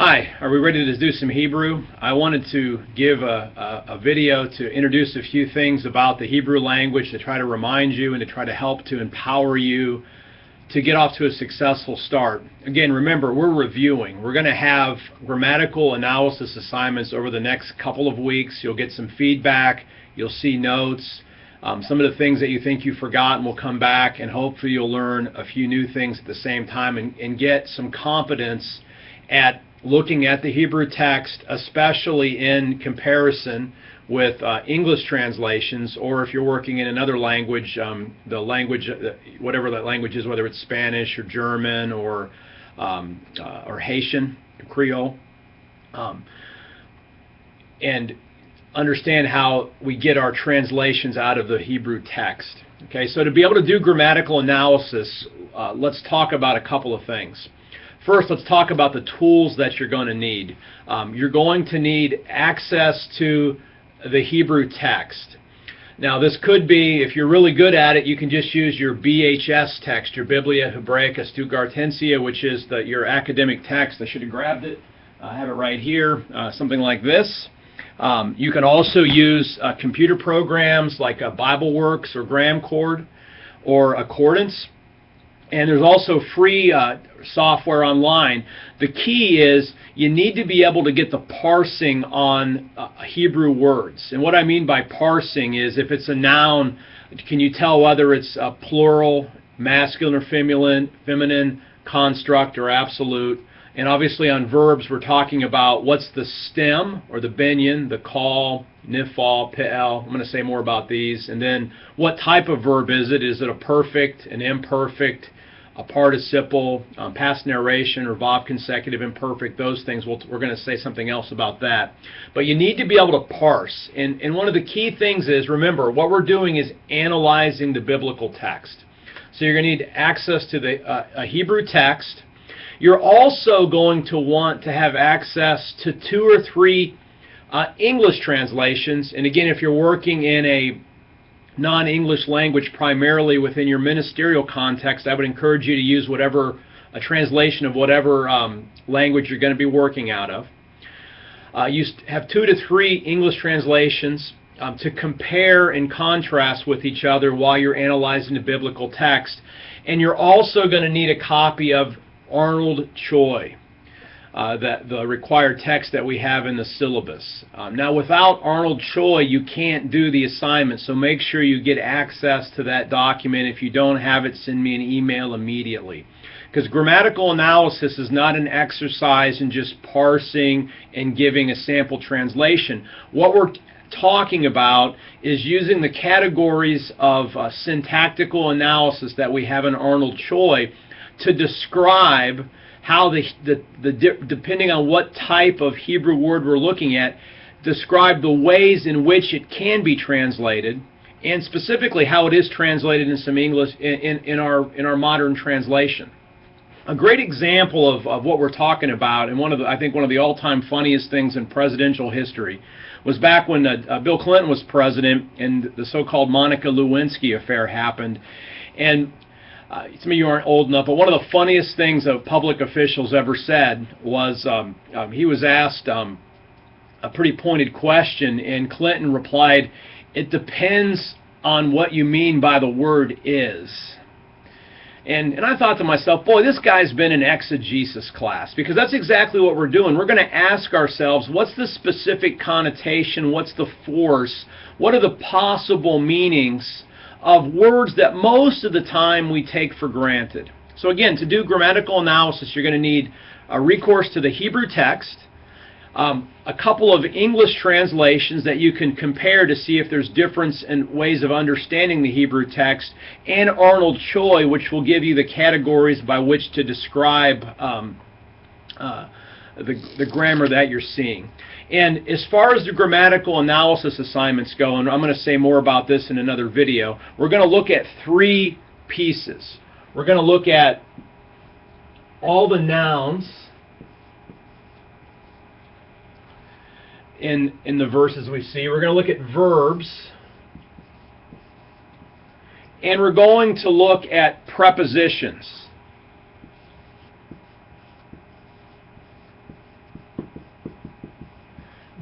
Hi, are we ready to do some Hebrew? I wanted to give a video to introduce a few things about the Hebrew language, to try to remind you and to try to help to empower you to get off to a successful start. Again, remember, we're reviewing. We're going to have grammatical analysis assignments over the next couple of weeks. You'll get some feedback. You'll see notes. Some of the things that you think you've forgotten will come back, and hopefully you'll learn a few new things at the same time and get some confidence at looking at the Hebrew text, especially in comparison with English translations, or if you're working in another language, the language, whatever that language is, whether it's Spanish or German or Haitian, Creole, and understand how we get our translations out of the Hebrew text. Okay, so to be able to do grammatical analysis, let's talk about a couple of things. First, let's talk about the tools that you're going to need. You're going to need access to the Hebrew text. Now, this could be, if you're really good at it, you can just use your BHS text, your Biblia Hebraica Stuttgartensia, which is your academic text. I should have grabbed it. I have it right here, something like this. You can also use computer programs like BibleWorks or GramCord or Accordance. And there's also free software online. The key is you need to be able to get the parsing on Hebrew words. And what I mean by parsing is, if it's a noun, can you tell whether it's plural, masculine or feminine, construct or absolute? And obviously on verbs, we're talking about what's the stem or the binyan, the call, nifal, pe'el. I'm going to say more about these. And then what type of verb is it? Is it a perfect, an imperfect, a participle, past narration, or Vav consecutive imperfect? Those things, we're going to say something else about that. But you need to be able to parse. And one of the key things is, remember, what we're doing is analyzing the biblical text. So you're going to need access to a Hebrew text. You're also going to want to have access to 2 or 3 English translations. And again, if you're working in a non-English language primarily within your ministerial context, I would encourage you to use a translation of whatever language you're going to be working out of. You have 2 to 3 English translations to compare and contrast with each other while you're analyzing the biblical text. And you're also going to need a copy of Arnold Choi, the required text that we have in the syllabus. Now, without Arnold Choi, you can't do the assignment, so make sure you get access to that document. If you don't have it, send me an email immediately. Because grammatical analysis is not an exercise in just parsing and giving a sample translation. What we're talking about is using the categories of syntactical analysis that we have in Arnold Choi to describe how depending on what type of Hebrew word we're looking at, describe the ways in which it can be translated, and specifically how it is translated in some English in our modern translation. A great example of what we're talking about, and I think one of the all-time funniest things in presidential history, was back when Bill Clinton was president and the so-called Monica Lewinsky affair happened. And some of you aren't old enough, but one of the funniest things a public officials ever said was he was asked a pretty pointed question, and Clinton replied, "It depends on what you mean by the word is." And I thought to myself, boy, this guy's been in exegesis class, because that's exactly what we're doing. We're going to ask ourselves, what's the specific connotation, what's the force, what are the possible meanings of words that most of the time we take for granted. So again, to do grammatical analysis, you're going to need a recourse to the Hebrew text, a couple of English translations that you can compare to see if there's difference in ways of understanding the Hebrew text, and Arnold Choi, which will give you the categories by which to describe the grammar that you're seeing. And as far as the grammatical analysis assignments go, and I'm going to say more about this in another video, we're going to look at 3 pieces. We're going to look at all the nouns in the verses we see. We're going to look at verbs. And we're going to look at prepositions.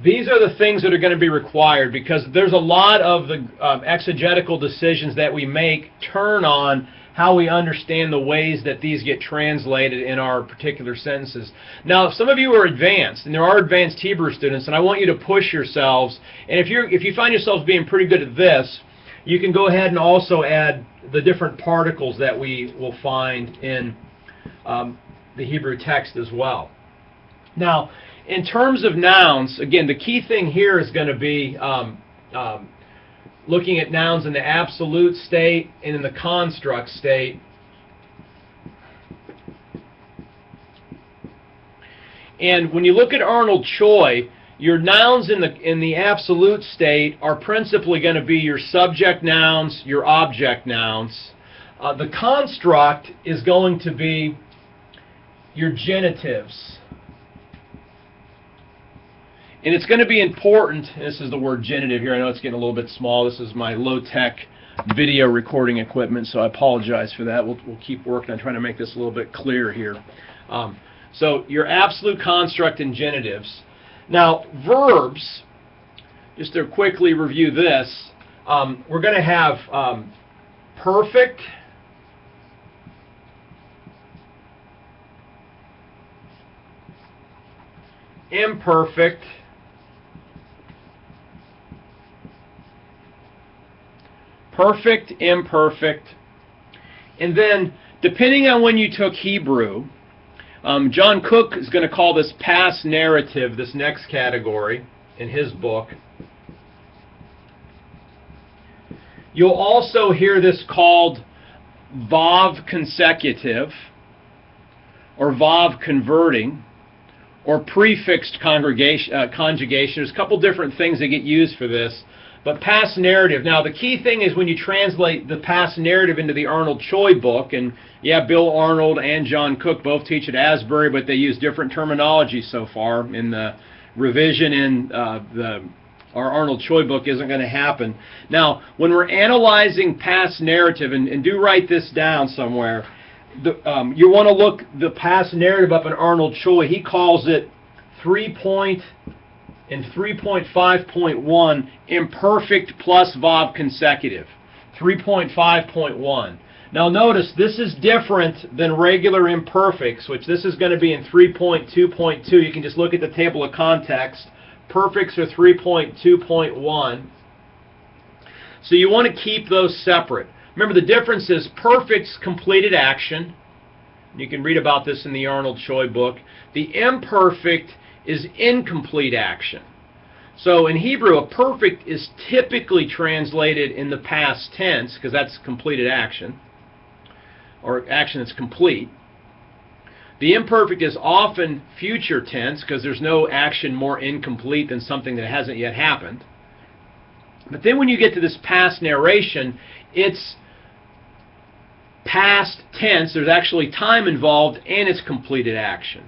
these are the things that are going to be required, because there's a lot of the exegetical decisions that we make turn on how we understand the ways that these get translated in our particular sentences. Now, if some of you are advanced, and there are advanced Hebrew students, and I want you to push yourselves, and if you find yourselves being pretty good at this, you can go ahead and also add the different particles that we will find in the Hebrew text as well. Now, in terms of nouns, again, the key thing here is going to be looking at nouns in the absolute state and in the construct state. And when you look at Arnold Choi, your nouns in the absolute state are principally going to be your subject nouns, your object nouns. The construct is going to be your genitives. And it's going to be important, this is the word genitive here, I know it's getting a little bit small, this is my low-tech video recording equipment, so I apologize for that. We'll keep working on trying to make this a little bit clearer here. So your absolute construct and genitives. Now, verbs, just to quickly review this, we're going to have perfect, imperfect, perfect, imperfect, and then depending on when you took Hebrew, John Cook is going to call this past narrative, this next category in his book. You'll also hear this called Vav consecutive, or Vav converting, or prefixed conjugation. There's a couple different things that get used for this. But past narrative. Now, the key thing is when you translate the past narrative into the Arnold Choi book, and yeah, Bill Arnold and John Cook both teach at Asbury, but they use different terminology so far. In the revision in our Arnold Choi book isn't going to happen. Now, when we're analyzing past narrative, and do write this down somewhere, you want to look the past narrative up in Arnold Choi. He calls it 3.5.1 imperfect plus Vav consecutive. 3.5.1. Now notice this is different than regular imperfects, which this is going to be in 3.2.2. You can just look at the table of context. Perfects are 3.2.1. So you want to keep those separate. Remember, the difference is perfect's completed action. You can read about this in the Arnold Choi book. The imperfect is incomplete action. So in Hebrew, a perfect is typically translated in the past tense, because that's completed action, or action that's complete. The imperfect is often future tense, because there's no action more incomplete than something that hasn't yet happened. But then when you get to this past narration, it's past tense, there's actually time involved, and it's completed action.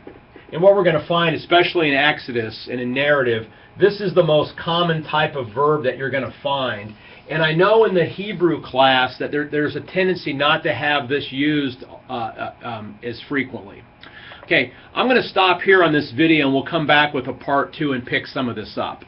And what we're going to find, especially in Exodus and in narrative, this is the most common type of verb that you're going to find. And I know in the Hebrew class that there's a tendency not to have this used as frequently. Okay, I'm going to stop here on this video, and we'll come back with a part 2 and pick some of this up.